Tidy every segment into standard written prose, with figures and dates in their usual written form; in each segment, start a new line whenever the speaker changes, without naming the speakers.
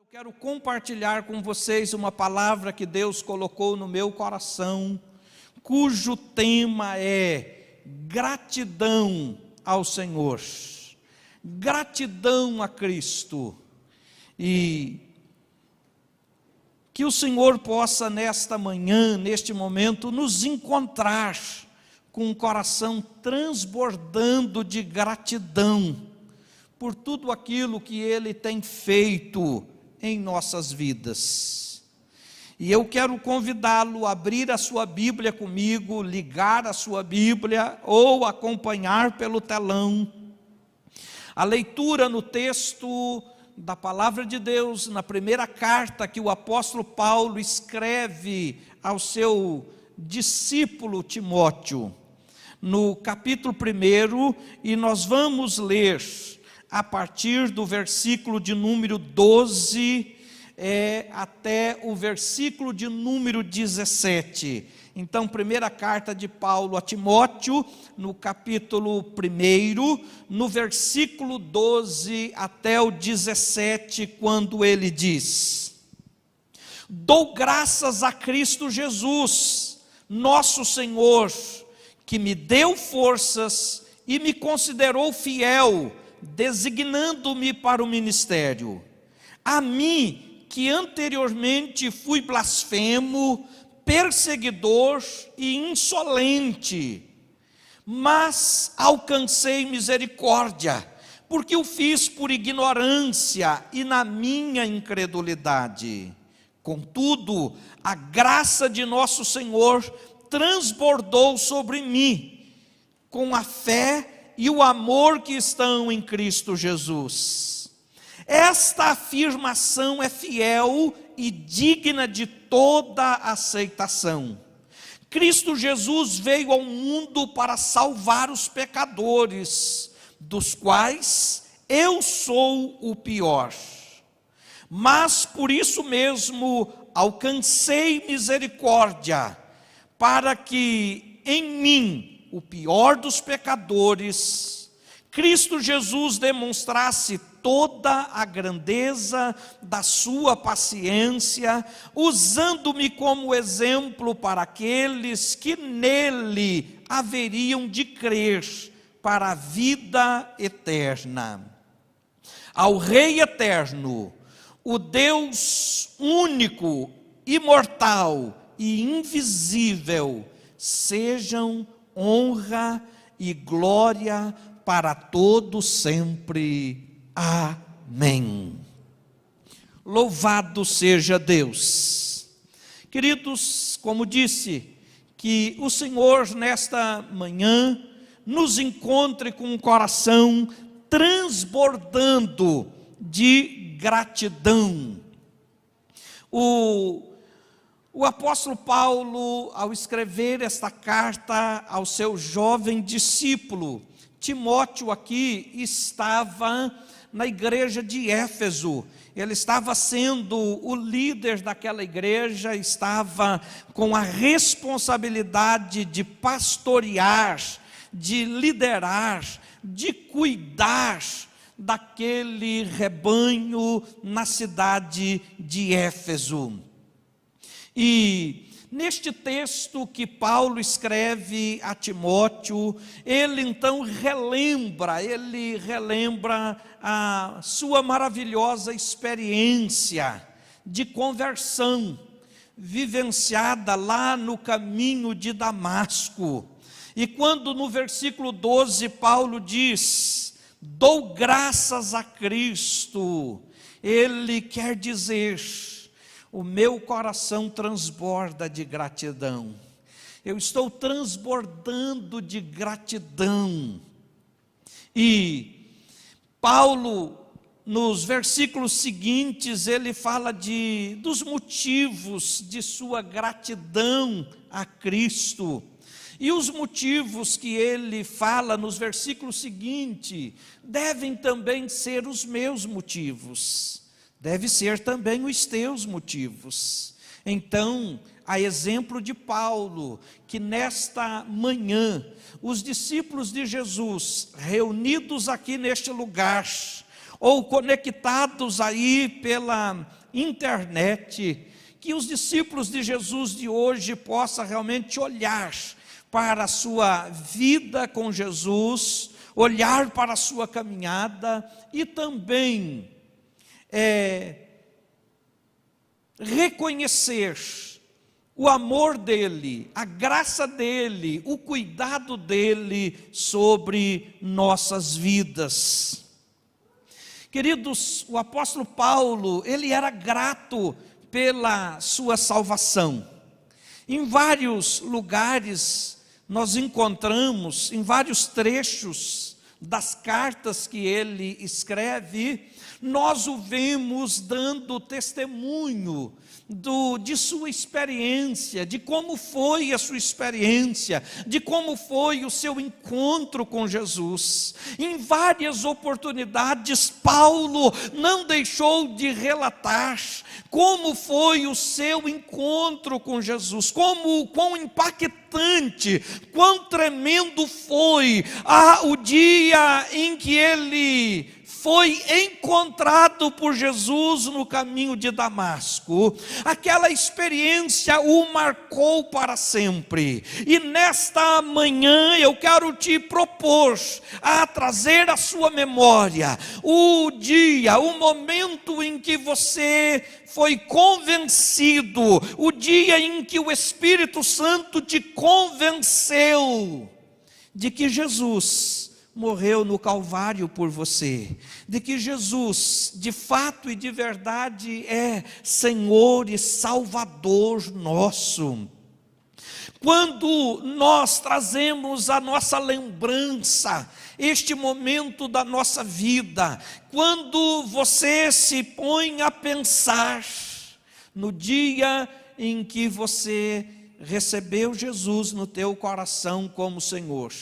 Quero compartilhar com vocês uma palavra que Deus colocou no meu coração, cujo tema é gratidão ao Senhor, gratidão a Cristo. E que o Senhor possa nesta manhã, neste momento, nos encontrar com um coração transbordando de gratidão por tudo aquilo que Ele tem feito em nossas vidas. E eu quero convidá-lo a abrir a sua Bíblia comigo, ligar a sua Bíblia ou acompanhar pelo telão a leitura no texto da palavra de Deus, na primeira carta que o apóstolo Paulo escreve ao seu discípulo Timóteo, no capítulo 1, e nós vamos ler a partir do versículo de número 12 até o versículo de número 17. Então, primeira carta de Paulo a Timóteo, no capítulo 1, no versículo 12 até o 17, quando ele diz: Dou graças a Cristo Jesus, nosso Senhor, que me deu forças e me considerou fiel, designando-me para o ministério. A mim, que anteriormente fui blasfemo, perseguidor e insolente, mas alcancei misericórdia, porque o fiz por ignorância e na minha incredulidade. Contudo, a graça de nosso Senhor transbordou sobre mim, com a fé e o amor que estão em Cristo Jesus. Esta afirmação é fiel e digna de toda aceitação. Cristo Jesus veio ao mundo para salvar os pecadores, dos quais eu sou o pior. Mas por isso mesmo alcancei misericórdia, para que em mim, o pior dos pecadores, Cristo Jesus demonstrasse toda a grandeza da sua paciência, usando-me como exemplo para aqueles que nele haveriam de crer para a vida eterna. Ao Rei eterno, o Deus único, imortal e invisível, sejam honra e glória para todo sempre. Amém. Louvado seja Deus. Queridos, como disse, que o Senhor nesta manhã nos encontre com um coração transbordando de gratidão. O apóstolo Paulo, ao escrever esta carta ao seu jovem discípulo, Timóteo, aqui estava na igreja de Éfeso. Ele estava sendo o líder daquela igreja, estava com a responsabilidade de pastorear, de liderar, de cuidar daquele rebanho na cidade de Éfeso. E neste texto que Paulo escreve a Timóteo, ele então relembra a sua maravilhosa experiência de conversão, vivenciada lá no caminho de Damasco. E quando no versículo 12 Paulo diz: dou graças a Cristo, ele quer dizer: o meu coração transborda de gratidão. Eu estou transbordando de gratidão. E Paulo, nos versículos seguintes, ele fala dos motivos de sua gratidão a Cristo. E os motivos que ele fala nos versículos seguintes devem também ser os meus motivos. Deve ser também os teus motivos. Então, a exemplo de Paulo, que nesta manhã, os discípulos de Jesus, reunidos aqui neste lugar, ou conectados aí pela internet, que os discípulos de Jesus de hoje possam realmente olhar para a sua vida com Jesus, olhar para a sua caminhada e também reconhecer o amor dele, a graça dele, o cuidado dele sobre nossas vidas. Queridos, o apóstolo Paulo, ele era grato pela sua salvação. Em vários lugares nós encontramos, em vários trechos das cartas que ele escreve, nós o vemos dando testemunho de sua experiência, de como foi a sua experiência, de como foi o seu encontro com Jesus. Em várias oportunidades, Paulo não deixou de relatar como foi o seu encontro com Jesus, quão impactante, quão tremendo foi o dia em que ele foi encontrado por Jesus no caminho de Damasco. Aquela experiência o marcou para sempre. E nesta manhã eu quero te propor a trazer à sua memória o dia, o momento em que você foi convencido, o dia em que o Espírito Santo te convenceu de que Jesus morreu no Calvário por você, de que Jesus, de fato e de verdade, é Senhor e Salvador nosso. Quando nós trazemos a nossa lembrança, este momento da nossa vida, quando você se põe a pensar no dia em que você recebeu Jesus no teu coração como Senhor,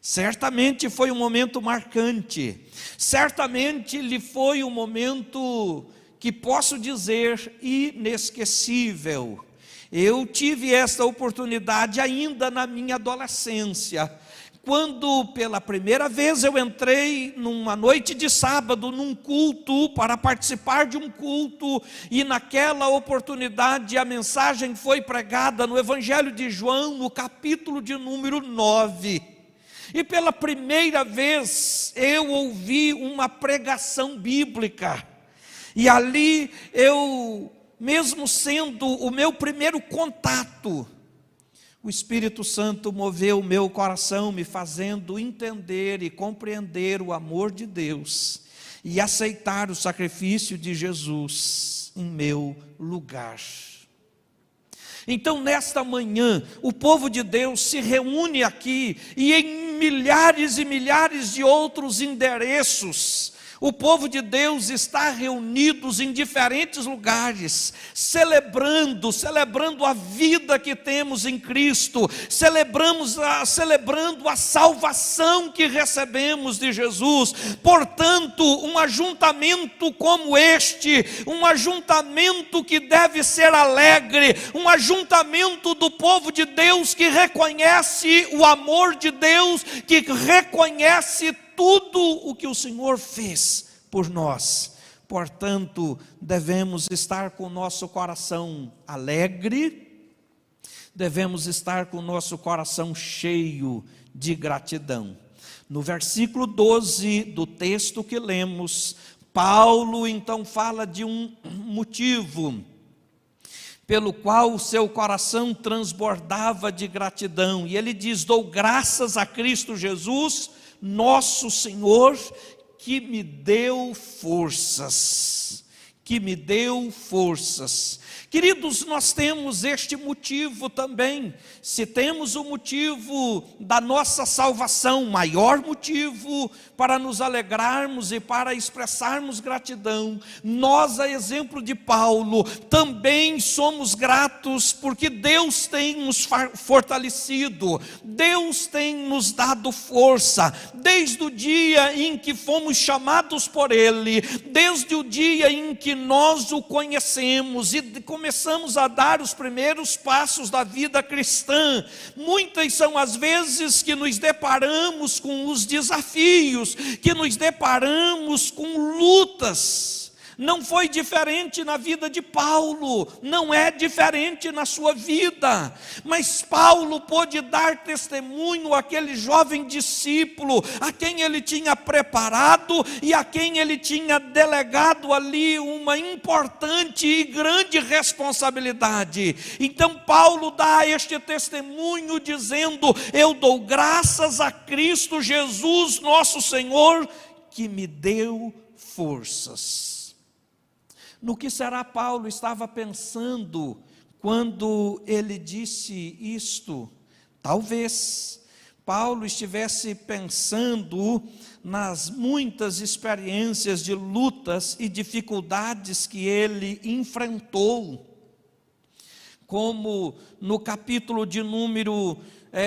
certamente foi um momento marcante, certamente lhe foi um momento que posso dizer inesquecível. Eu tive essa oportunidade ainda na minha adolescência, quando pela primeira vez eu entrei numa noite de sábado, num culto, para participar de um culto, e naquela oportunidade a mensagem foi pregada no Evangelho de João, no capítulo de número 9. E pela primeira vez eu ouvi uma pregação bíblica, e ali eu, mesmo sendo o meu primeiro contato, o Espírito Santo moveu o meu coração, me fazendo entender e compreender o amor de Deus, e aceitar o sacrifício de Jesus em meu lugar. Então nesta manhã, o povo de Deus se reúne aqui, e em milhares e milhares de outros endereços, o povo de Deus está reunidos em diferentes lugares, celebrando a vida que temos em Cristo, celebrando a salvação que recebemos de Jesus. Portanto, um ajuntamento como este, um ajuntamento que deve ser alegre, um ajuntamento do povo de Deus que reconhece o amor de Deus, que reconhece tudo o que o Senhor fez por nós. Portanto, devemos estar com o nosso coração alegre, devemos estar com o nosso coração cheio de gratidão. No versículo 12 do texto que lemos, Paulo então fala de um motivo pelo qual o seu coração transbordava de gratidão, e ele diz: dou graças a Cristo Jesus, nosso Senhor, que me deu forças, Queridos, nós temos este motivo também. Se temos o motivo da nossa salvação, maior motivo para nos alegrarmos e para expressarmos gratidão, nós, a exemplo de Paulo, também somos gratos porque Deus tem nos fortalecido, Deus tem nos dado força, desde o dia em que fomos chamados por Ele, desde o dia em que nós o conhecemos e começamos a dar os primeiros passos da vida cristã, muitas são as vezes que nos deparamos com os desafios, que nos deparamos com lutas. Não foi diferente na vida de Paulo, não é diferente na sua vida, mas Paulo pôde dar testemunho àquele jovem discípulo, a quem ele tinha preparado e a quem ele tinha delegado ali uma importante e grande responsabilidade. Então Paulo dá este testemunho dizendo: eu dou graças a Cristo Jesus nosso Senhor, que me deu forças. No que será Paulo estava pensando quando ele disse isto? Talvez Paulo estivesse pensando nas muitas experiências de lutas e dificuldades que ele enfrentou, como no capítulo de número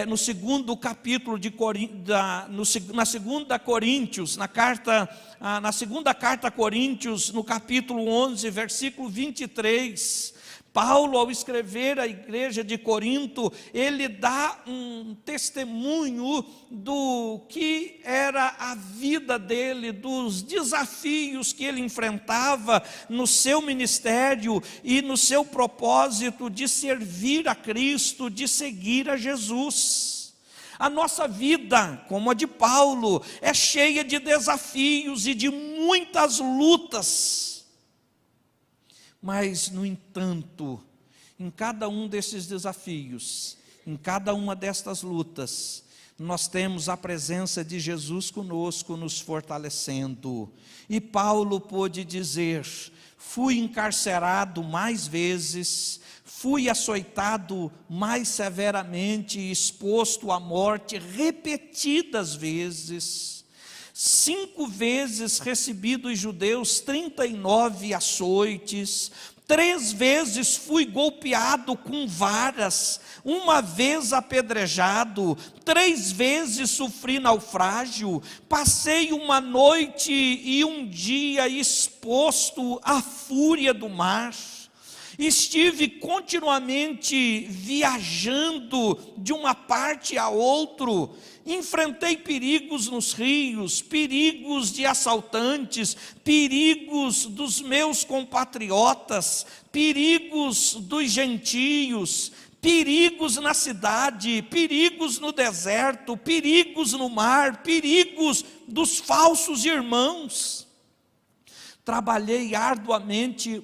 no segundo capítulo na segunda Coríntios, na segunda carta a Coríntios, no capítulo 11, versículo 23, Paulo, ao escrever à igreja de Corinto, ele dá um testemunho do que era a vida dele, dos desafios que ele enfrentava no seu ministério e no seu propósito de servir a Cristo, de seguir a Jesus. A nossa vida, como a de Paulo, é cheia de desafios e de muitas lutas. Mas, no entanto, em cada um desses desafios, em cada uma destas lutas, nós temos a presença de Jesus conosco, nos fortalecendo. E Paulo pôde dizer: fui encarcerado mais vezes, fui açoitado mais severamente, exposto à morte repetidas vezes. 5 vezes recebi dos judeus 39 açoites, 3 vezes fui golpeado com varas, 1 vez apedrejado, 3 vezes sofri naufrágio, passei 1 noite e 1 dia exposto à fúria do mar. Estive continuamente viajando de uma parte a outra, enfrentei perigos nos rios, perigos de assaltantes, perigos dos meus compatriotas, perigos dos gentios, perigos na cidade, perigos no deserto, perigos no mar, perigos dos falsos irmãos. Trabalhei arduamente,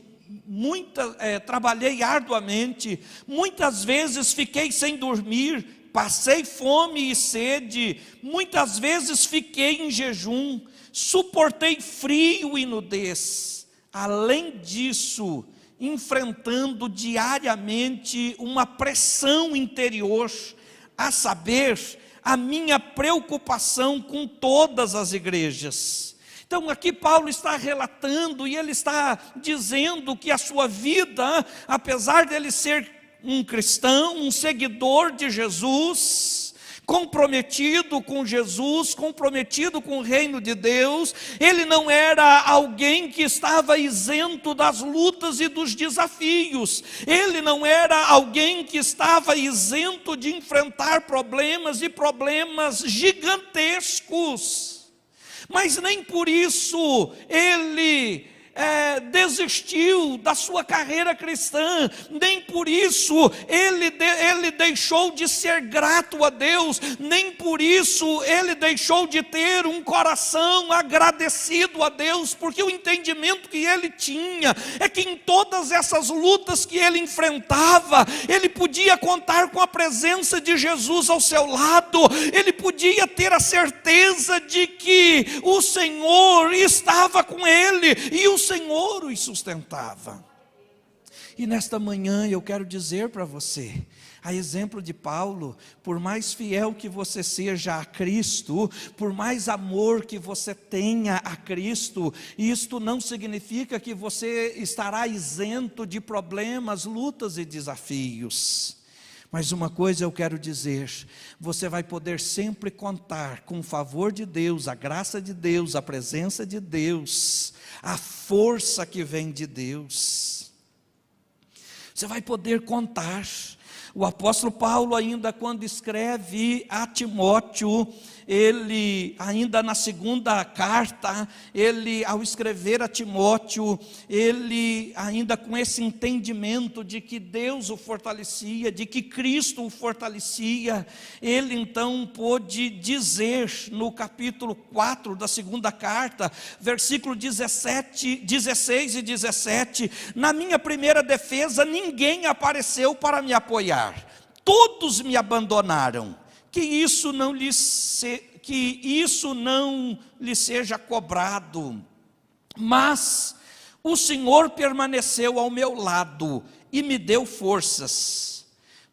muitas vezes fiquei sem dormir, passei fome e sede, muitas vezes fiquei em jejum, suportei frio e nudez. Além disso, enfrentando diariamente uma pressão interior, a saber, a minha preocupação com todas as igrejas. Então aqui Paulo está relatando e ele está dizendo que a sua vida, apesar dele ser um cristão, um seguidor de Jesus, comprometido com Jesus, comprometido com o reino de Deus, ele não era alguém que estava isento das lutas e dos desafios, ele não era alguém que estava isento de enfrentar problemas e problemas gigantescos. Mas nem por isso ele desistiu da sua carreira cristã, nem por isso ele deixou de ser grato a Deus, nem por isso ele deixou de ter um coração agradecido a Deus, porque o entendimento que ele tinha é que em todas essas lutas que ele enfrentava, ele podia contar com a presença de Jesus ao seu lado, ele podia ter a certeza de que o Senhor estava com ele e o Senhor os sustentava. E nesta manhã eu quero dizer para você, a exemplo de Paulo, por mais fiel que você seja a Cristo, por mais amor que você tenha a Cristo, isto não significa que você estará isento de problemas, lutas e desafios. Mas uma coisa eu quero dizer: você vai poder sempre contar com o favor de Deus, a graça de Deus, a presença de Deus, a força que vem de Deus. Você vai poder contar. O apóstolo Paulo, ainda quando escreve a Timóteo, ele, ainda na segunda carta, ele, ao escrever a Timóteo, ele, ainda com esse entendimento de que Deus o fortalecia, de que Cristo o fortalecia, ele então pôde dizer, no capítulo 4 da segunda carta, versículo 16 e 17, na minha primeira defesa, ninguém apareceu para me apoiar. Todos me abandonaram, que isso não lhe seja cobrado, mas o Senhor permaneceu ao meu lado e me deu forças,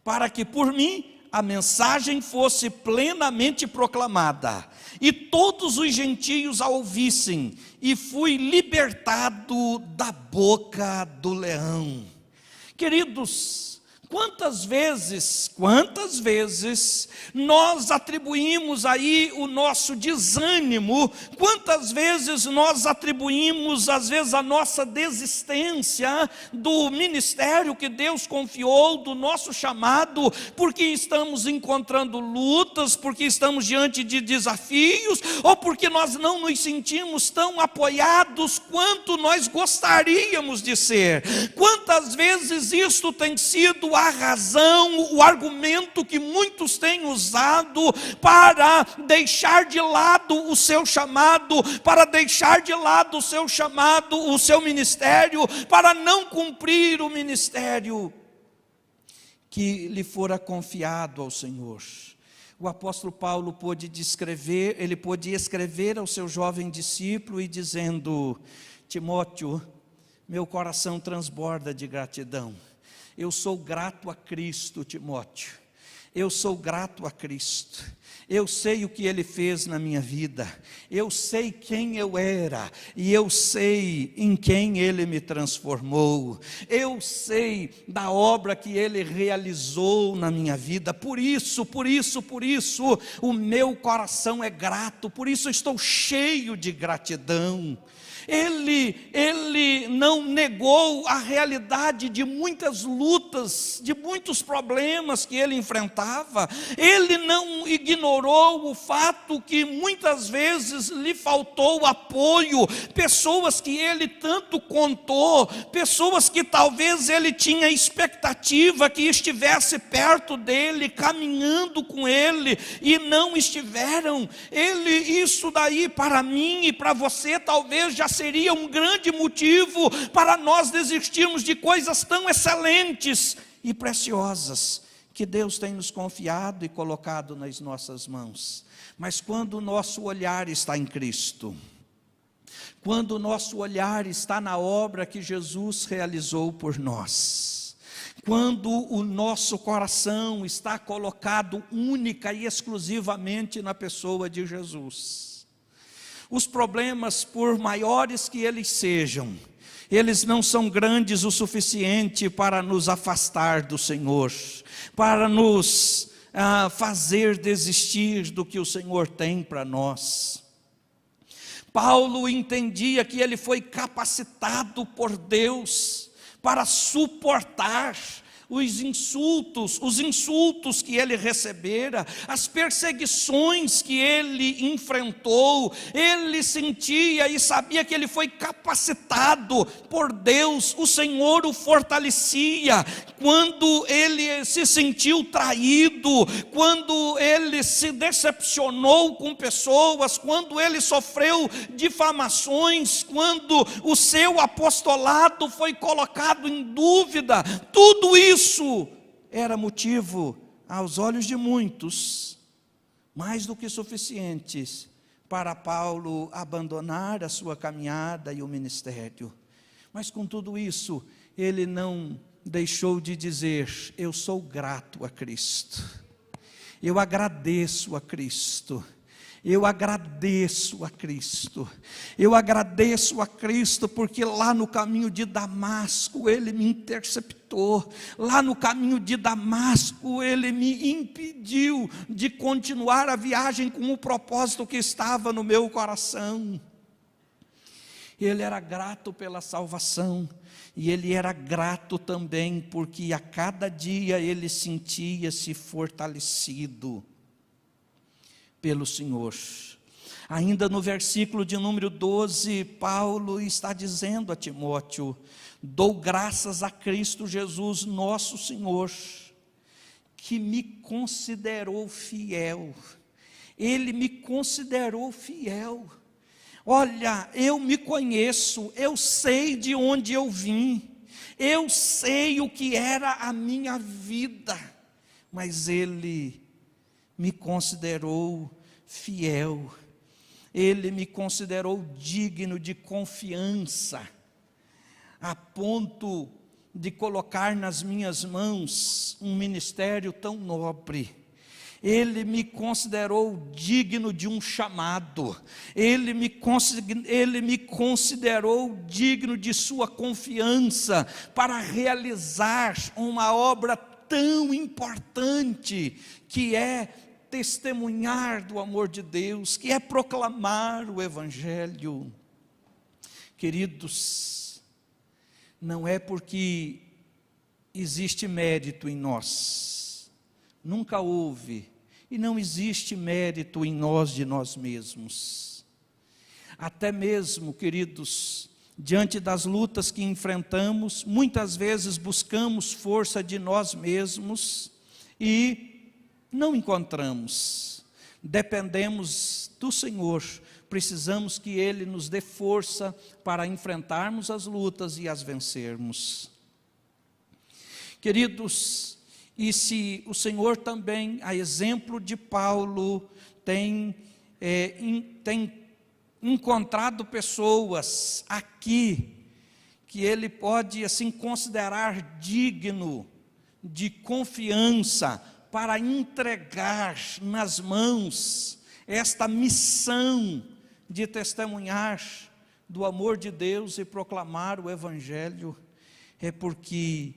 para que por mim a mensagem fosse plenamente proclamada, e todos os gentios a ouvissem, e fui libertado da boca do leão. Queridos, quantas vezes nós atribuímos aí o nosso desânimo, quantas vezes nós atribuímos, às vezes, a nossa desistência do ministério que Deus confiou, do nosso chamado, porque estamos encontrando lutas, porque estamos diante de desafios, ou porque nós não nos sentimos tão apoiados quanto nós gostaríamos de ser. Quantas vezes isto tem sido a razão, o argumento que muitos têm usado para deixar de lado o seu chamado, para deixar de lado o seu chamado, o seu ministério, para não cumprir o ministério que lhe fora confiado ao Senhor. O apóstolo Paulo pôde escrever ao seu jovem discípulo e dizendo: Timóteo, meu coração transborda de gratidão. Eu sou grato a Cristo, Timóteo. Eu sou grato a Cristo. Eu sei o que Ele fez na minha vida. Eu sei quem eu era. E eu sei em quem Ele me transformou. Eu sei da obra que Ele realizou na minha vida. Por isso, o meu coração é grato. Por isso eu estou cheio de gratidão. Ele não negou a realidade de muitas lutas, de muitos problemas que ele enfrentava. Ele não ignorou o fato que muitas vezes lhe faltou apoio, pessoas que ele tanto contou, pessoas que talvez ele tinha expectativa que estivesse perto dele, caminhando com ele, e não estiveram. Isso daí para mim e para você talvez já seria um grande motivo para nós desistirmos de coisas tão excelentes e preciosas que Deus tem nos confiado e colocado nas nossas mãos. Mas quando o nosso olhar está em Cristo, quando o nosso olhar está na obra que Jesus realizou por nós, quando o nosso coração está colocado única e exclusivamente na pessoa de Jesus, os problemas, por maiores que eles sejam, eles não são grandes o suficiente para nos afastar do Senhor, para nos fazer desistir do que o Senhor tem para nós. Paulo entendia que ele foi capacitado por Deus para suportar os insultos que ele recebera, as perseguições que ele enfrentou. Ele sentia e sabia que ele foi capacitado por Deus. O Senhor o fortalecia quando ele se sentiu traído, quando ele se decepcionou com pessoas, quando ele sofreu difamações, quando o seu apostolado foi colocado em dúvida. Tudo isso era motivo, aos olhos de muitos, mais do que suficientes para Paulo abandonar a sua caminhada e o ministério. Mas com tudo isso, ele não deixou de dizer: eu sou grato a Cristo, eu agradeço a Cristo, Eu agradeço a Cristo, eu agradeço a Cristo, porque lá no caminho de Damasco Ele me interceptou, lá no caminho de Damasco Ele me impediu de continuar a viagem com o propósito que estava no meu coração. Ele era grato pela salvação, e ele era grato também, porque a cada dia ele sentia-se fortalecido pelo Senhor. Ainda no versículo de número 12, Paulo está dizendo a Timóteo: dou graças a Cristo Jesus nosso Senhor, que me considerou fiel. Ele me considerou fiel. Olha, eu me conheço, eu sei de onde eu vim, eu sei o que era a minha vida, mas Ele me considerou fiel, Ele me considerou digno de confiança, a ponto de colocar nas minhas mãos um ministério tão nobre. Ele me considerou digno de um chamado, Ele me considerou digno de sua confiança, para realizar uma obra tão importante, que é testemunhar do amor de Deus, que é proclamar o Evangelho. Queridos, não é porque existe mérito em nós, nunca houve, e não existe mérito em nós de nós mesmos. Até mesmo, queridos, diante das lutas que enfrentamos, muitas vezes buscamos força de nós mesmos e não encontramos. Dependemos do Senhor, precisamos que Ele nos dê força para enfrentarmos as lutas e as vencermos. Queridos, e se o Senhor também, a exemplo de Paulo, tem encontrado pessoas aqui, que Ele pode assim considerar digno de confiança, para entregar nas mãos esta missão de testemunhar do amor de Deus e proclamar o Evangelho, é porque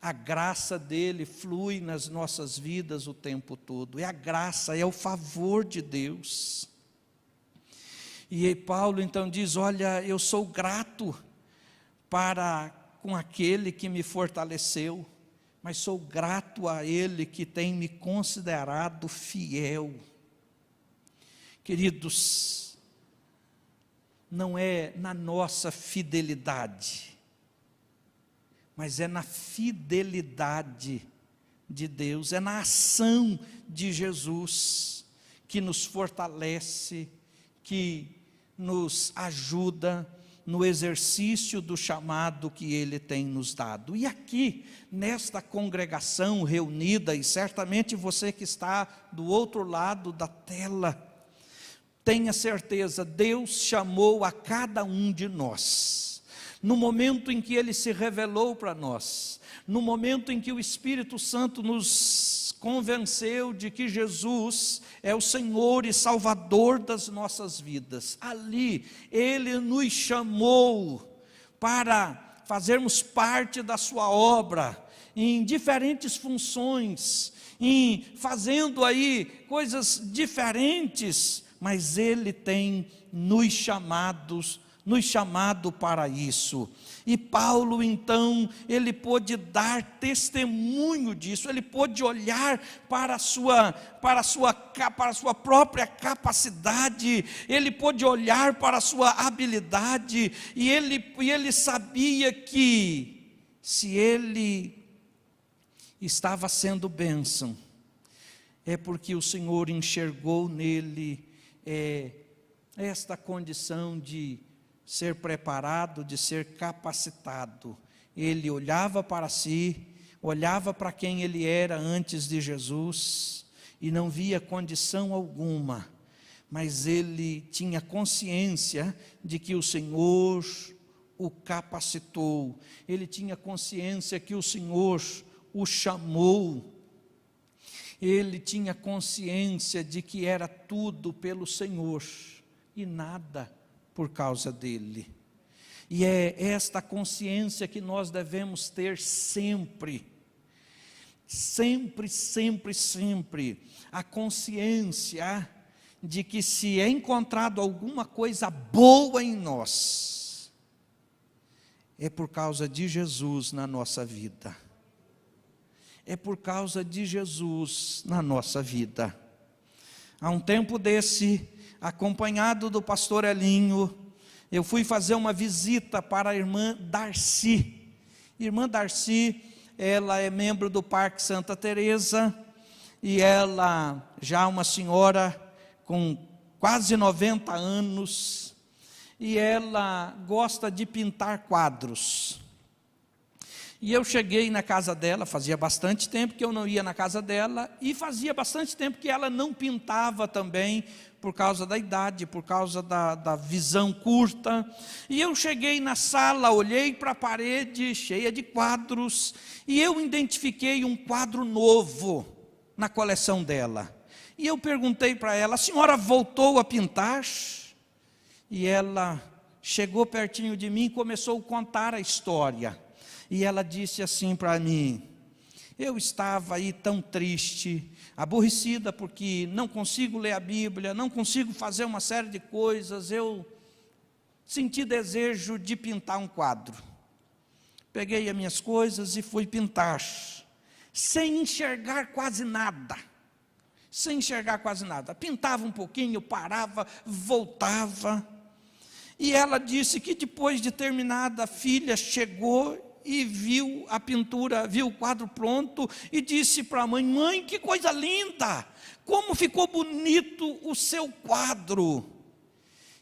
a graça dele flui nas nossas vidas o tempo todo. É a graça, é o favor de Deus. E aí Paulo então diz: olha, eu sou grato com aquele que me fortaleceu, mas sou grato a Ele que tem me considerado fiel. Queridos, não é na nossa fidelidade, mas é na fidelidade de Deus, é na ação de Jesus, que nos fortalece, que nos ajuda no exercício do chamado que Ele tem nos dado. E aqui, nesta congregação reunida, e certamente você que está do outro lado da tela, tenha certeza, Deus chamou a cada um de nós, no momento em que Ele se revelou para nós, no momento em que o Espírito Santo nos convenceu de que Jesus é o Senhor e Salvador das nossas vidas. Ali Ele nos chamou para fazermos parte da sua obra, em diferentes funções, fazendo aí coisas diferentes, mas Ele tem nos chamado para isso. E Paulo então, ele pôde dar testemunho disso, ele pôde olhar para a sua própria capacidade, ele pôde olhar para a sua habilidade, e ele sabia que, se ele estava sendo bênção, é porque o Senhor enxergou nele esta condição de ser preparado, de ser capacitado. Ele olhava para si, olhava para quem ele era antes de Jesus, e não via condição alguma, mas ele tinha consciência de que o Senhor o capacitou, ele tinha consciência que o Senhor o chamou. Ele tinha consciência de que era tudo pelo Senhor e nada por causa dele. E é esta consciência que nós devemos ter sempre. Sempre, sempre, sempre. A consciência de que se é encontrado alguma coisa boa em nós, é por causa de Jesus na nossa vida. É por causa de Jesus na nossa vida. Há um tempo desse, acompanhado do pastor Elinho, eu fui fazer uma visita para a irmã Darcy. Irmã Darcy, ela é membro do Parque Santa Teresa, e ela já uma senhora com quase 90 anos, e ela gosta de pintar quadros. E eu cheguei na casa dela, fazia bastante tempo que eu não ia na casa dela, e fazia bastante tempo que ela não pintava também, por causa da idade, por causa da visão curta. E eu cheguei na sala, olhei para a parede cheia de quadros, e eu identifiquei um quadro novo na coleção dela. E eu perguntei para ela: a senhora voltou a pintar? E ela chegou pertinho de mim e começou a contar a história. E ela disse assim para mim: eu estava aí tão triste, aborrecida, porque não consigo ler a Bíblia, não consigo fazer uma série de coisas, eu senti desejo de pintar um quadro. Peguei as minhas coisas e fui pintar, sem enxergar quase nada. Sem enxergar quase nada. Pintava um pouquinho, parava, voltava. E ela disse que depois de terminada, a filha chegou e viu a pintura, viu o quadro pronto, e disse para a mãe: mãe, que coisa linda, como ficou bonito o seu quadro.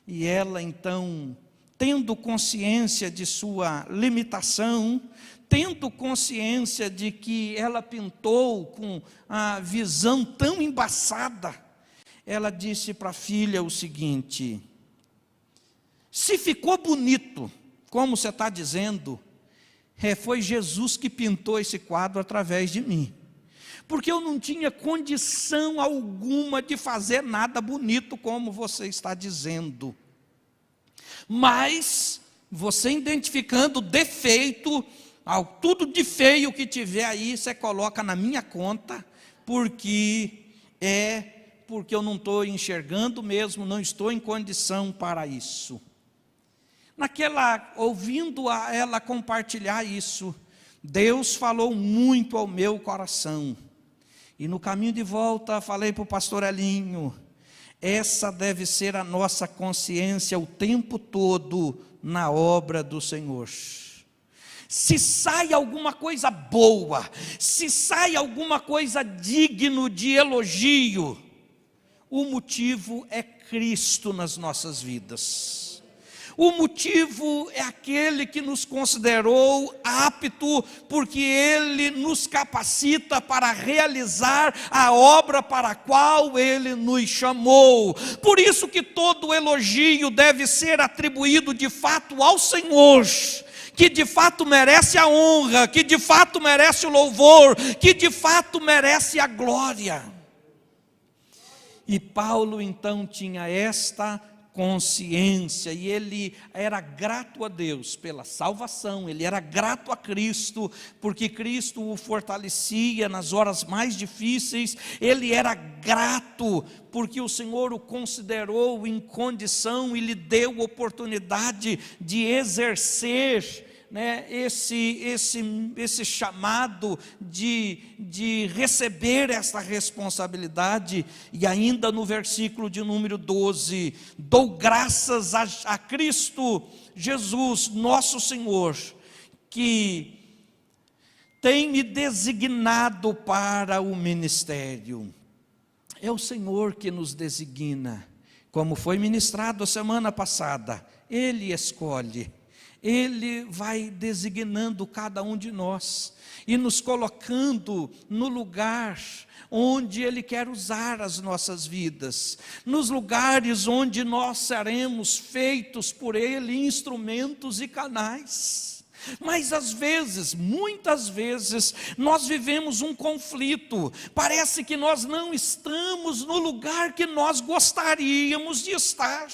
E ela então, tendo consciência de sua limitação, tendo consciência de que ela pintou com a visão tão embaçada, ela disse para a filha o seguinte: se ficou bonito, como você está dizendo, foi Jesus que pintou esse quadro através de mim, porque eu não tinha condição alguma de fazer nada bonito como você está dizendo. Mas você identificando defeito, tudo de feio que tiver aí, você coloca na minha conta, porque eu não estou enxergando mesmo, não estou em condição para isso. Ouvindo ela compartilhar isso, Deus falou muito ao meu coração. E no caminho de volta, falei para o pastor Elinho: essa deve ser a nossa consciência o tempo todo na obra do Senhor. Se sai alguma coisa boa, se sai alguma coisa digno de elogio, o motivo é Cristo nas nossas vidas. O motivo é aquele que nos considerou apto, porque Ele nos capacita para realizar a obra para a qual Ele nos chamou. Por isso que todo elogio deve ser atribuído de fato ao Senhor, que de fato merece a honra, que de fato merece o louvor, que de fato merece a glória. E Paulo então tinha esta consciência, e ele era grato a Deus pela salvação, ele era grato a Cristo, porque Cristo o fortalecia nas horas mais difíceis. Ele era grato, porque o Senhor o considerou em condição e lhe deu oportunidade de exercer, esse chamado de receber essa responsabilidade. E ainda no versículo de número 12, dou graças a Cristo Jesus, nosso Senhor, que tem me designado para o ministério. É o Senhor que nos designa, como foi ministrado a semana passada. Ele escolhe, Ele vai designando cada um de nós e nos colocando no lugar onde Ele quer usar as nossas vidas, nos lugares onde nós seremos feitos por Ele instrumentos e canais. Mas às vezes, muitas vezes, nós vivemos um conflito. Parece que nós não estamos no lugar que nós gostaríamos de estar.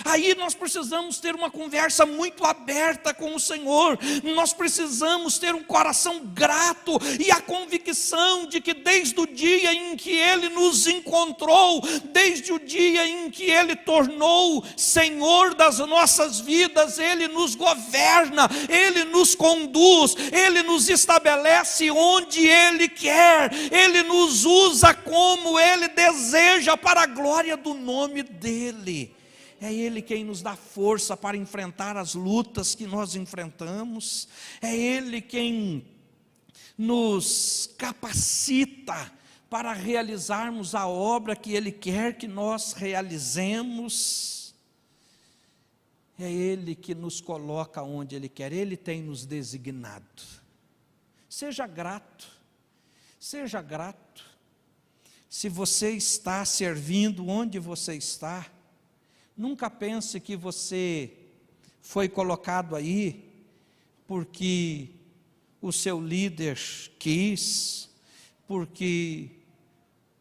Aí nós precisamos ter uma conversa muito aberta com o Senhor. Nós precisamos ter um coração grato e a convicção de que desde o dia em que Ele nos encontrou, desde o dia em que Ele tornou Senhor das nossas vidas, Ele nos governa, Ele nos conduz, Ele nos estabelece onde Ele quer, Ele nos usa como Ele deseja para a glória do nome dEle. É Ele quem nos dá força para enfrentar as lutas que nós enfrentamos. É Ele quem nos capacita para realizarmos a obra que Ele quer que nós realizemos. É Ele que nos coloca onde Ele quer. Ele tem nos designado. Seja grato. Seja grato. Se você está servindo onde você está, nunca pense que você foi colocado aí porque o seu líder quis, porque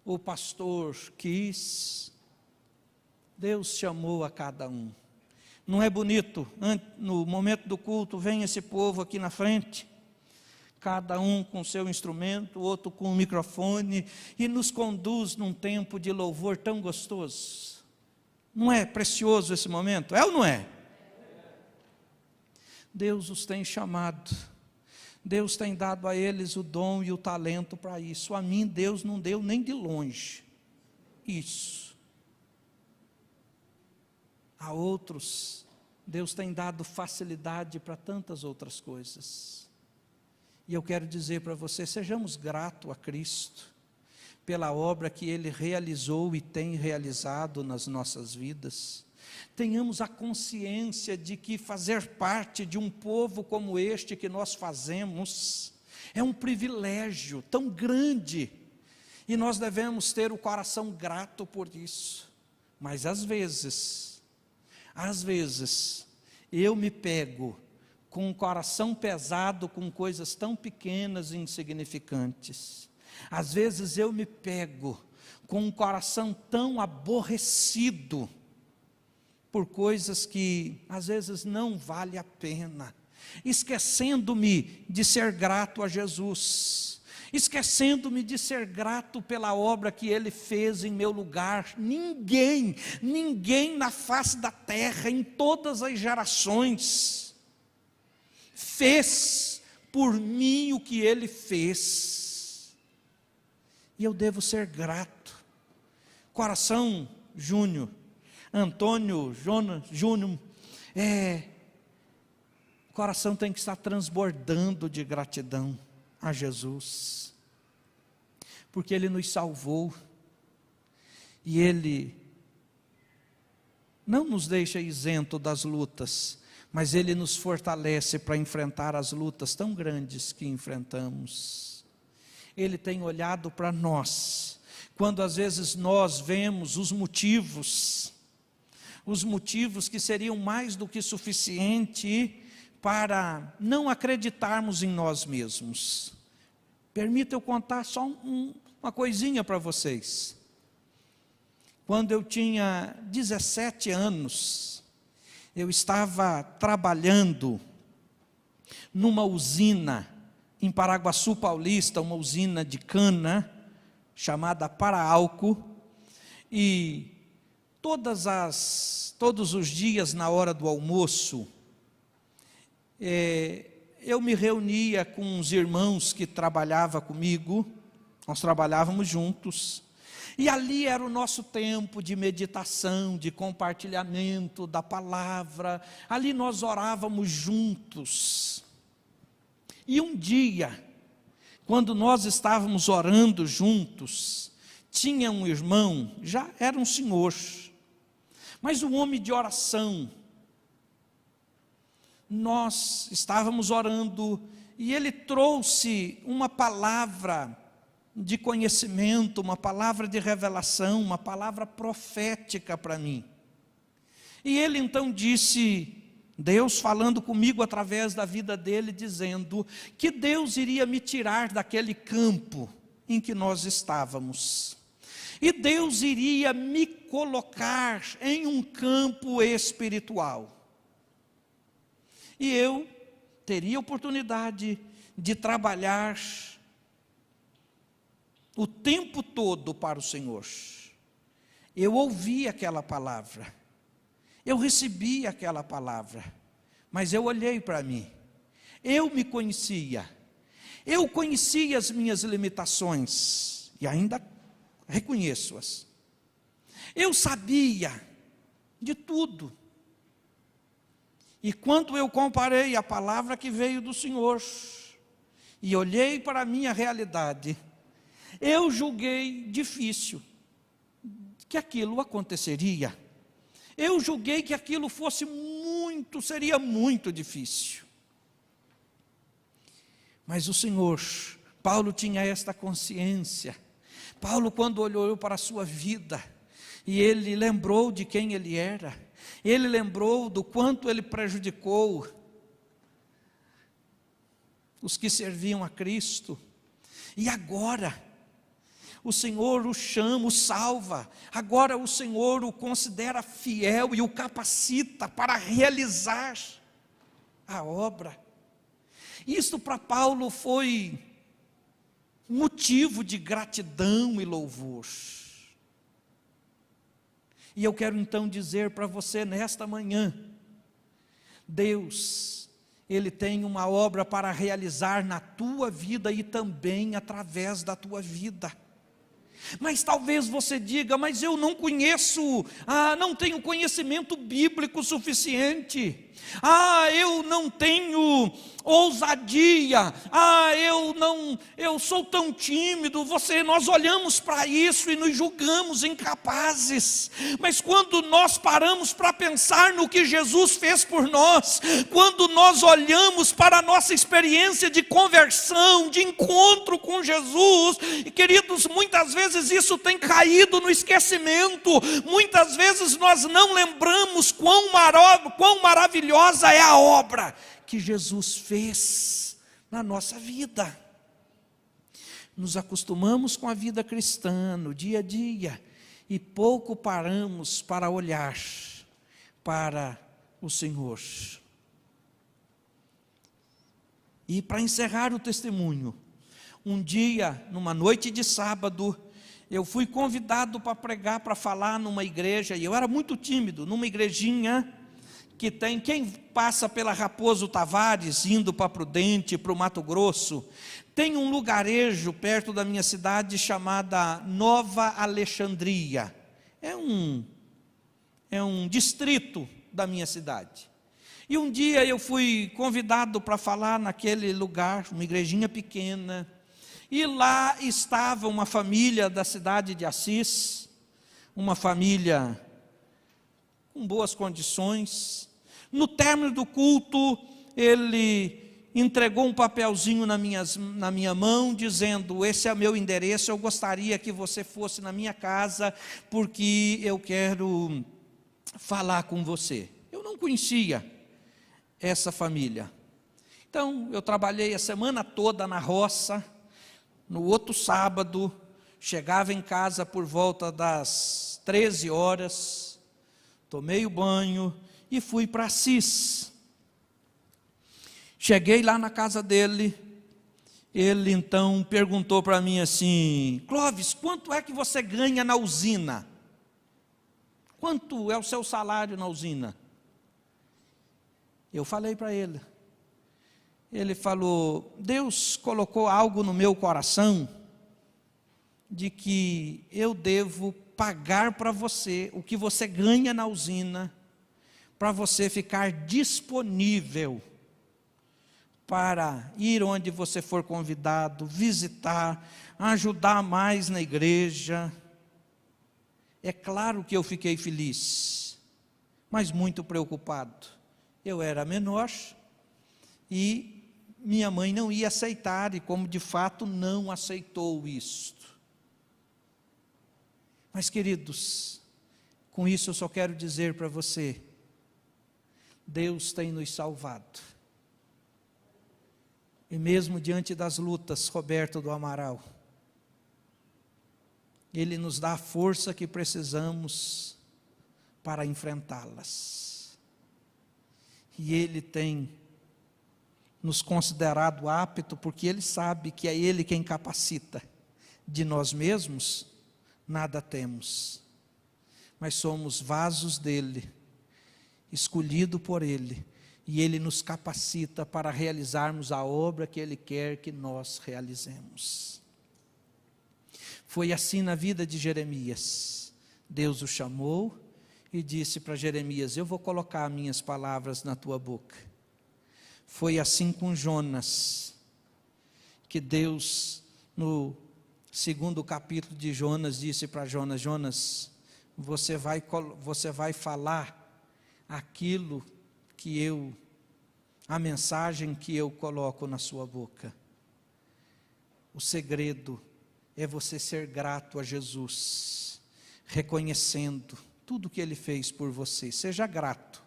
o pastor quis. Deus chamou a cada um. Não é bonito? No momento do culto, vem esse povo aqui na frente, cada um com seu instrumento, outro com o microfone, e nos conduz num tempo de louvor tão gostoso. Não é precioso esse momento? É ou não é? Deus os tem chamado. Deus tem dado a eles o dom e o talento para isso. A mim Deus não deu nem de longe isso. A outros, Deus tem dado facilidade para tantas outras coisas. E eu quero dizer para você, sejamos gratos a Cristo pela obra que Ele realizou e tem realizado nas nossas vidas. Tenhamos a consciência de que fazer parte de um povo como este que nós fazemos, é um privilégio tão grande, e nós devemos ter o coração grato por isso. Mas às vezes, eu me pego com um coração pesado com coisas tão pequenas e insignificantes. Às vezes eu me pego com um coração tão aborrecido por coisas que às vezes não vale a pena, esquecendo-me de ser grato a Jesus, esquecendo-me de ser grato pela obra que Ele fez em meu lugar. Ninguém na face da terra, em todas as gerações, fez por mim o que Ele fez. E eu devo ser grato. Coração Júnior, Antônio, Jonas, Júnior, o coração tem que estar transbordando de gratidão a Jesus, porque Ele nos salvou, e Ele não nos deixa isento das lutas, mas Ele nos fortalece para enfrentar as lutas tão grandes que enfrentamos. Ele tem olhado para nós, quando às vezes nós vemos os motivos que seriam mais do que suficiente para não acreditarmos em nós mesmos. Permita eu contar só uma coisinha para vocês. Quando eu tinha 17 anos, eu estava trabalhando numa usina em Paraguaçu Paulista, uma usina de cana, chamada Paraálcool, e todos os dias, na hora do almoço, eu me reunia com os irmãos que trabalhavam comigo, nós trabalhávamos juntos, e ali era o nosso tempo de meditação, de compartilhamento da palavra, ali nós orávamos juntos. E um dia, quando nós estávamos orando juntos, tinha um irmão, já era um senhor, mas um homem de oração. Nós estávamos orando e ele trouxe uma palavra de conhecimento, uma palavra de revelação, uma palavra profética para mim. E ele então disse, Deus falando comigo através da vida dele, dizendo que Deus iria me tirar daquele campo em que nós estávamos. E Deus iria me colocar em um campo espiritual. E eu teria oportunidade de trabalhar o tempo todo para o Senhor. Eu ouvi aquela palavra, eu recebi aquela palavra, mas eu olhei para mim, eu me conhecia, eu conhecia as minhas limitações, e ainda reconheço-as. Eu sabia de tudo. E quando eu comparei a palavra que veio do Senhor, e olhei para a minha realidade, eu julguei difícil que aquilo aconteceria. Eu julguei que aquilo seria muito difícil. Mas o Senhor, Paulo tinha esta consciência. Paulo, quando olhou para a sua vida, e ele lembrou de quem ele era, ele lembrou do quanto ele prejudicou os que serviam a Cristo, e agora o Senhor o chama, o salva, agora o Senhor o considera fiel e o capacita para realizar a obra. Isto para Paulo foi motivo de gratidão e louvor. E eu quero então dizer para você nesta manhã, Deus, Ele tem uma obra para realizar na tua vida e também através da tua vida. Mas talvez você diga, mas eu não conheço, não tenho conhecimento bíblico suficiente, eu não tenho ousadia, eu sou tão tímido. Nós olhamos para isso e nos julgamos incapazes, mas quando nós paramos para pensar no que Jesus fez por nós, quando nós olhamos para a nossa experiência de conversão, de encontro com Jesus, e queridos, muitas vezes isso tem caído no esquecimento, muitas vezes nós não lembramos quão maravilhosa é a obra que Jesus fez na nossa vida. Nos acostumamos com a vida cristã no dia a dia e pouco paramos para olhar para o Senhor. E para encerrar o testemunho, um dia, numa noite de sábado, eu fui convidado para pregar, para falar numa igreja, e eu era muito tímido, numa igrejinha que tem, quem passa pela Raposo Tavares, indo para Prudente, para o Mato Grosso, tem um lugarejo perto da minha cidade chamada Nova Alexandria. É um distrito da minha cidade. E um dia eu fui convidado para falar naquele lugar, uma igrejinha pequena, e lá estava uma família da cidade de Assis, uma família com boas condições. No término do culto, ele entregou um papelzinho na minha mão, dizendo: esse é meu endereço, eu gostaria que você fosse na minha casa, porque eu quero falar com você. Eu não conhecia essa família. Então, eu trabalhei a semana toda na roça. No outro sábado, chegava em casa por volta das 13 horas, tomei o banho e fui para Assis. Cheguei lá na casa dele, ele então perguntou para mim assim: Clóvis, quanto é que você ganha na usina? Quanto é o seu salário na usina? Eu falei para ele. Ele falou: Deus colocou algo no meu coração de que eu devo pagar para você o que você ganha na usina, para você ficar disponível para ir onde você for convidado, visitar, ajudar mais na igreja. É claro que eu fiquei feliz, mas muito preocupado. Eu era menor e minha mãe não ia aceitar, e como de fato não aceitou isto. Mas queridos, com isso eu só quero dizer para você, Deus tem nos salvado. E mesmo diante das lutas, Roberto do Amaral, Ele nos dá a força que precisamos para enfrentá-las. E Ele tem nos considerado apto, porque Ele sabe que é Ele quem capacita. De nós mesmos, nada temos, mas somos vasos dEle, escolhido por Ele, e Ele nos capacita para realizarmos a obra que Ele quer que nós realizemos. Foi assim na vida de Jeremias. Deus o chamou e disse para Jeremias: eu vou colocar minhas palavras na tua boca. Foi assim com Jonas, que Deus, no segundo capítulo de Jonas, disse para Jonas: Jonas, você vai falar aquilo que a mensagem que eu coloco na sua boca. O segredo é você ser grato a Jesus, reconhecendo tudo que Ele fez por você. Seja grato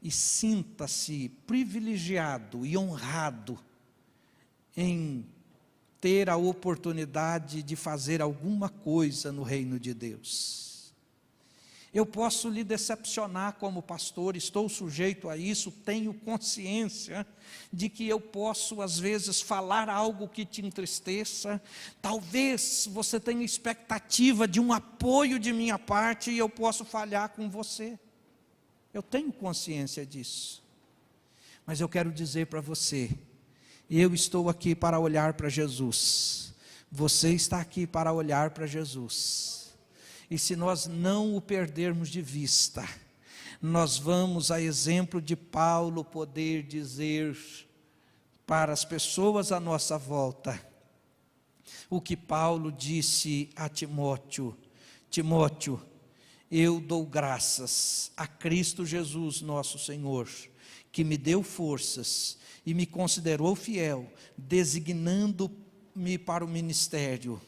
e sinta-se privilegiado e honrado em ter a oportunidade de fazer alguma coisa no reino de Deus. Eu posso lhe decepcionar como pastor, estou sujeito a isso, tenho consciência de que eu posso às vezes falar algo que te entristeça. Talvez você tenha expectativa de um apoio de minha parte e eu posso falhar com você. Eu tenho consciência disso. Mas eu quero dizer para você, eu estou aqui para olhar para Jesus. Você está aqui para olhar para Jesus. E se nós não o perdermos de vista, nós vamos, a exemplo de Paulo, poder dizer para as pessoas à nossa volta o que Paulo disse a Timóteo: Timóteo, eu dou graças a Cristo Jesus nosso Senhor, que me deu forças e me considerou fiel, designando-me para o ministério.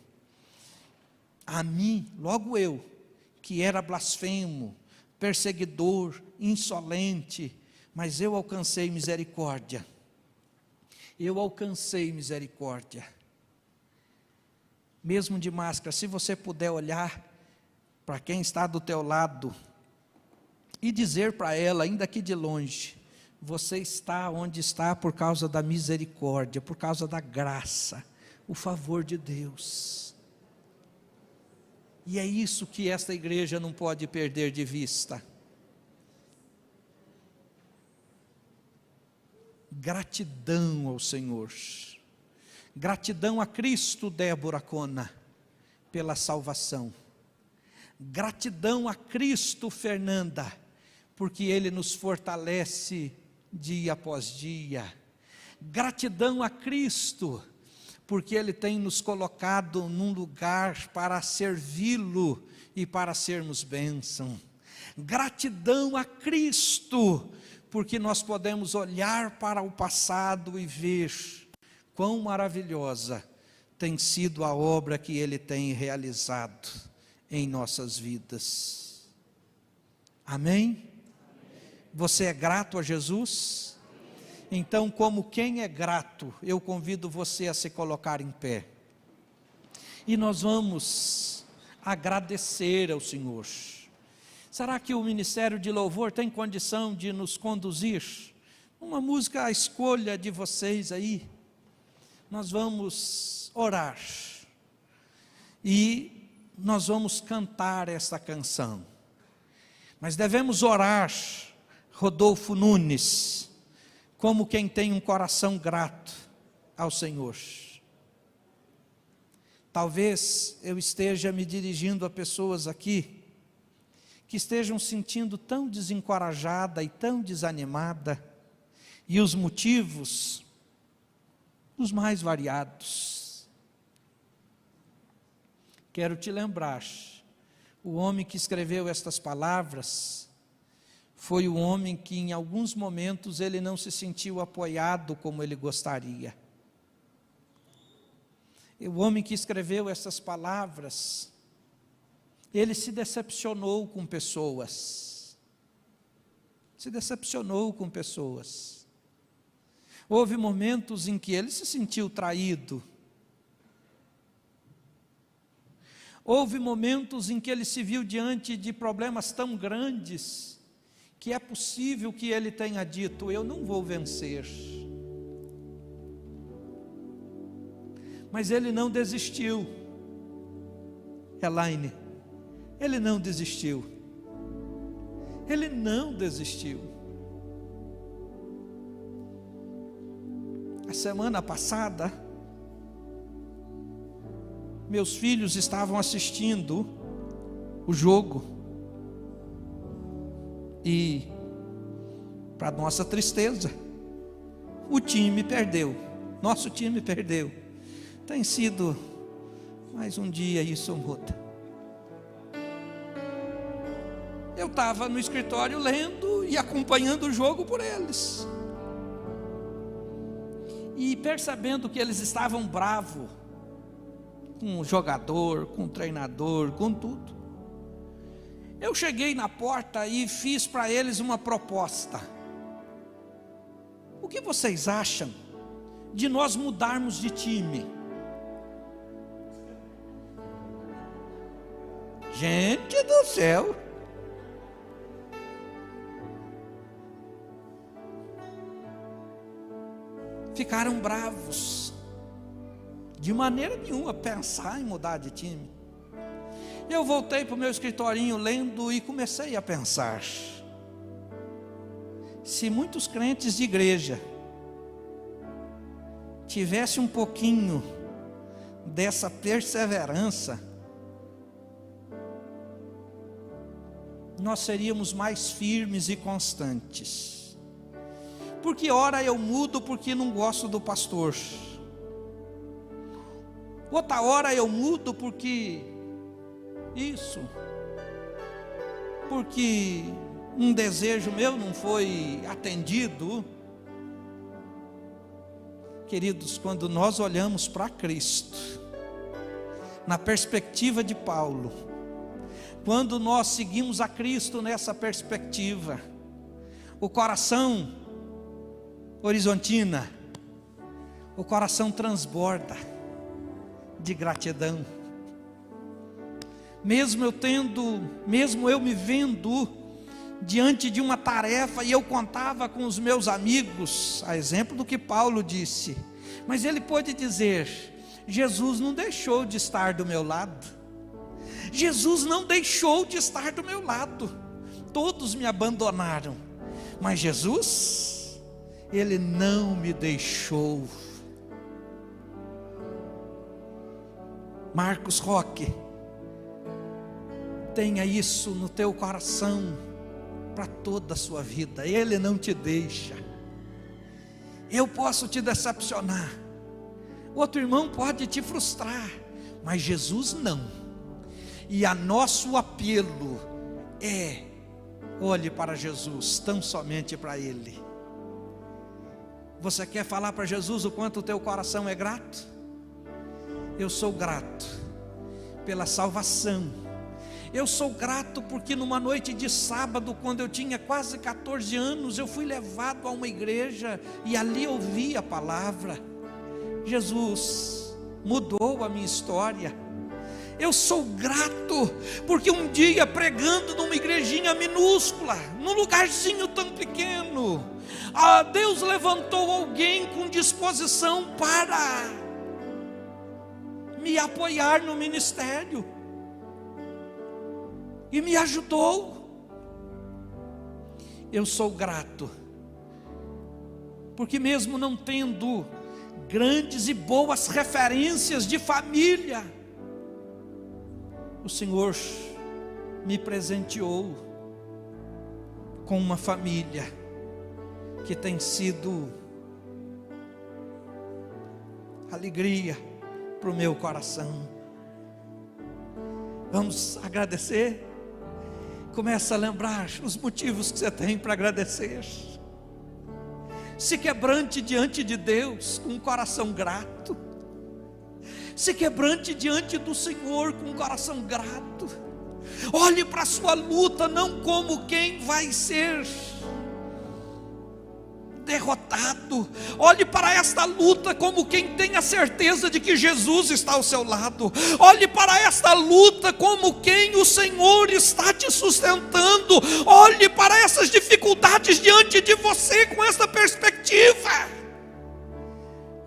A mim, logo eu, que era blasfemo, perseguidor, insolente, mas eu alcancei misericórdia. Eu alcancei misericórdia. Mesmo de máscara, se você puder olhar para quem está do teu lado e dizer para ela, ainda aqui de longe: você está onde está por causa da misericórdia, por causa da graça, o favor de Deus. E é isso que esta igreja não pode perder de vista. Gratidão ao Senhor. Gratidão a Cristo, Débora Cona, pela salvação. Gratidão a Cristo, Fernanda, porque Ele nos fortalece dia após dia. Gratidão a Cristo, porque Ele tem nos colocado num lugar para servi-lo e para sermos bênção. Gratidão a Cristo, porque nós podemos olhar para o passado e ver quão maravilhosa tem sido a obra que Ele tem realizado em nossas vidas. Amém? Você é grato a Jesus? Então, como quem é grato, eu convido você a se colocar em pé. E nós vamos agradecer ao Senhor. Será que o Ministério de Louvor tem condição de nos conduzir? Uma música à escolha de vocês aí. Nós vamos orar. E nós vamos cantar esta canção. Mas devemos orar, Rodolfo Nunes, como quem tem um coração grato ao Senhor. Talvez eu esteja me dirigindo a pessoas aqui que estejam sentindo tão desencorajada e tão desanimada, e os motivos, os mais variados. Quero te lembrar, o homem que escreveu estas palavras foi o homem que em alguns momentos ele não se sentiu apoiado como ele gostaria. E o homem que escreveu essas palavras, ele se decepcionou com pessoas. se decepcionou com pessoas. Houve momentos em que ele se sentiu traído. Houve momentos em que ele se viu diante de problemas tão grandes, que é possível que ele tenha dito: eu não vou vencer. Mas ele não desistiu. Elaine, ele não desistiu. Ele não desistiu. A semana passada, meus filhos estavam assistindo o jogo e, para nossa tristeza, o time perdeu. Nosso time perdeu. Tem sido mais um dia, isso muda. Eu estava no escritório lendo e acompanhando o jogo por eles. E percebendo que eles estavam bravos com o jogador, com o treinador, com tudo. Eu cheguei na porta e fiz para eles uma proposta. O que vocês acham de nós mudarmos de time? Gente do céu! Ficaram bravos. De maneira nenhuma pensar em mudar de time. Eu voltei para o meu escritorinho lendo e comecei a pensar: se muitos crentes de igreja tivessem um pouquinho dessa perseverança, nós seríamos mais firmes e constantes. Porque ora eu mudo porque não gosto do pastor, outra hora eu mudo porque um desejo meu não foi atendido. Queridos, quando nós olhamos para Cristo, na perspectiva de Paulo, quando nós seguimos a Cristo nessa perspectiva, o coração horizontina, o coração transborda de gratidão. Mesmo eu me vendo diante de uma tarefa, e eu contava com os meus amigos, a exemplo do que Paulo disse, mas ele pôde dizer: Jesus não deixou de estar do meu lado, Jesus não deixou de estar do meu lado, todos me abandonaram, mas Jesus, Ele não me deixou. Marcos Roque, tenha isso no teu coração para toda a sua vida. Ele não te deixa. Eu posso te decepcionar, outro irmão pode te frustrar, mas Jesus não. E a nosso apelo é: olhe para Jesus, tão somente para Ele. Você quer falar para Jesus o quanto o teu coração é grato? Eu sou grato pela salvação. Eu sou grato porque numa noite de sábado, quando eu tinha quase 14 anos, eu fui levado a uma igreja e ali ouvi a palavra. Jesus mudou a minha história. Eu sou grato porque um dia, pregando numa igrejinha minúscula, num lugarzinho tão pequeno, Deus levantou alguém com disposição para me apoiar no ministério e me ajudou. Eu sou grato porque, mesmo não tendo grandes e boas referências de família, o Senhor me presenteou com uma família que tem sido alegria para o meu coração. Vamos agradecer? Começa a lembrar os motivos que você tem para agradecer. Se quebrante diante de Deus com um coração grato. Se quebrante diante do Senhor com um coração grato. Olhe para a sua luta não como quem vai ser derrotado. Olhe para esta luta como quem tem a certeza de que Jesus está ao seu lado. Olhe para esta luta como quem o Senhor está te sustentando. Olhe para essas dificuldades diante de você com esta perspectiva.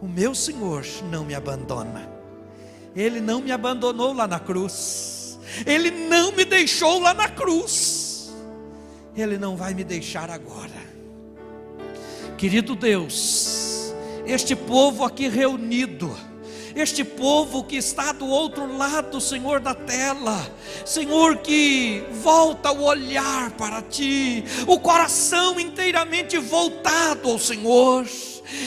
O meu Senhor não me abandona. Ele não me abandonou lá na cruz. Ele não me deixou lá na cruz. Ele não vai me deixar agora. Querido Deus, este povo aqui reunido, este povo que está do outro lado, Senhor, da tela, Senhor, que volta o olhar para Ti, o coração inteiramente voltado ao Senhor,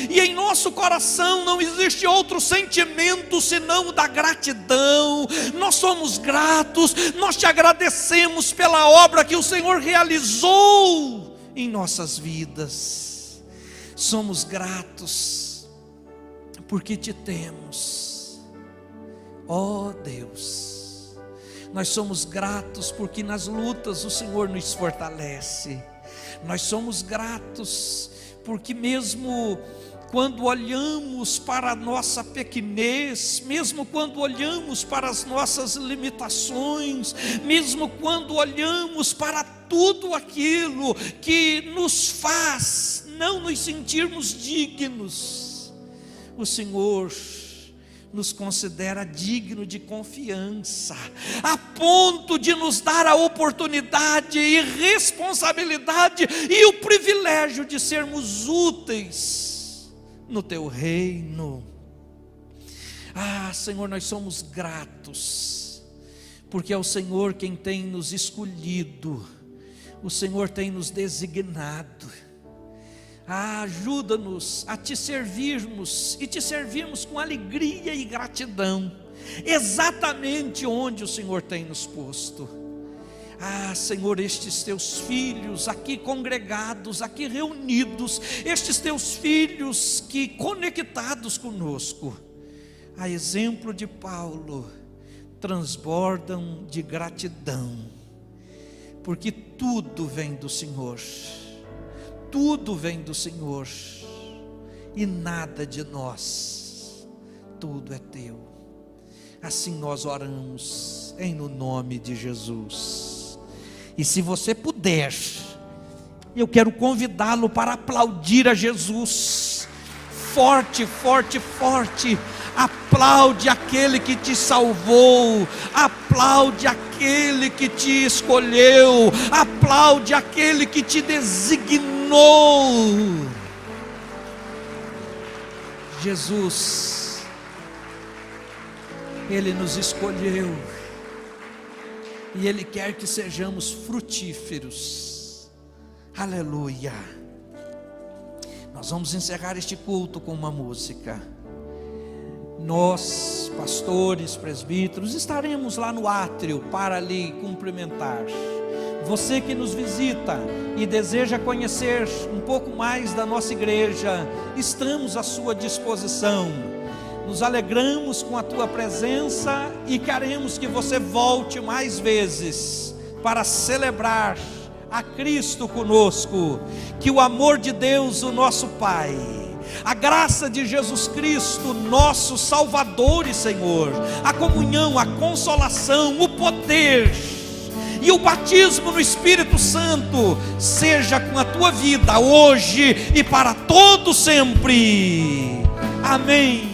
e em nosso coração não existe outro sentimento senão o da gratidão. Nós somos gratos, nós Te agradecemos pela obra que o Senhor realizou em nossas vidas. Somos gratos porque Te temos, ó Deus. Nós somos gratos porque nas lutas o Senhor nos fortalece. Nós somos gratos porque mesmo quando olhamos para a nossa pequenez, mesmo quando olhamos para as nossas limitações, mesmo quando olhamos para tudo aquilo que nos faz não nos sentirmos dignos, o Senhor nos considera digno de confiança, a ponto de nos dar a oportunidade e responsabilidade e o privilégio de sermos úteis no Teu reino. Ah, Senhor, nós somos gratos, porque é o Senhor quem tem nos escolhido, o Senhor tem nos designado. Ajuda-nos a Te servirmos e Te servirmos com alegria e gratidão, exatamente onde o Senhor tem nos posto. Senhor, estes Teus filhos aqui congregados, aqui reunidos, estes Teus filhos que conectados conosco, a exemplo de Paulo, transbordam de gratidão, porque tudo vem do Senhor. Tudo vem do Senhor e nada de nós, tudo é Teu. Assim nós oramos em no nome de Jesus. E se você puder, eu quero convidá-lo para aplaudir a Jesus, forte, forte, forte. Aplaude aquele que te salvou, aplaude aquele que te escolheu, aplaude aquele que te designou. Jesus, Ele nos escolheu e Ele quer que sejamos frutíferos. Aleluia. Nós vamos encerrar este culto com uma música. Nós, pastores, presbíteros, estaremos lá no átrio para lhe cumprimentar. Você que nos visita e deseja conhecer um pouco mais da nossa igreja, estamos à sua disposição. Nos alegramos com a tua presença e queremos que você volte mais vezes para celebrar a Cristo conosco. Que o amor de Deus, o nosso Pai, a graça de Jesus Cristo, nosso Salvador e Senhor, a comunhão, a consolação, o poder e o batismo no Espírito Santo seja com a tua vida hoje e para todo sempre. Amém.